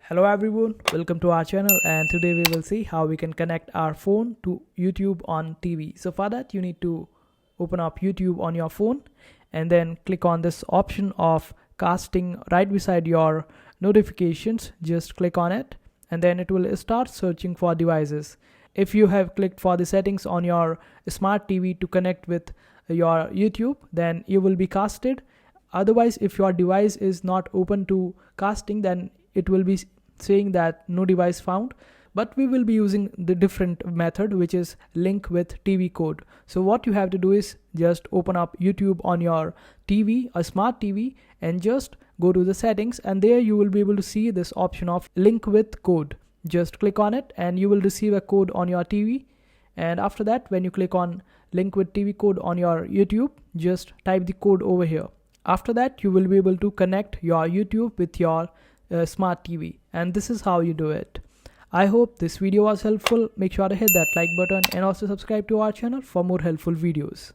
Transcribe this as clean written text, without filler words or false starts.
Hello everyone, welcome to our channel, and today we will see how we can connect our phone to YouTube on TV. So for that you need to open up YouTube on your phone and then click on this option of casting right beside your notifications. Just click on it and then it will start searching for devices. If you have clicked for the settings on your smart TV to connect with your YouTube, then you will be casted. Otherwise, if your device is not open to casting, then it will be saying that no device found. But we will be using the different method, which is link with TV code. So what you have to do is just open up YouTube on your TV, a smart TV, and just go to the settings, and there you will be able to see this option of link with code. Just click on it and you will receive a code on your TV. And after that, when you click on link with TV code on your YouTube, just type the code over here. After that, you will be able to connect your YouTube with your smart TV, and this is how you do it. I hope this video was helpful. Make sure to hit that like button and also subscribe to our channel for more helpful videos.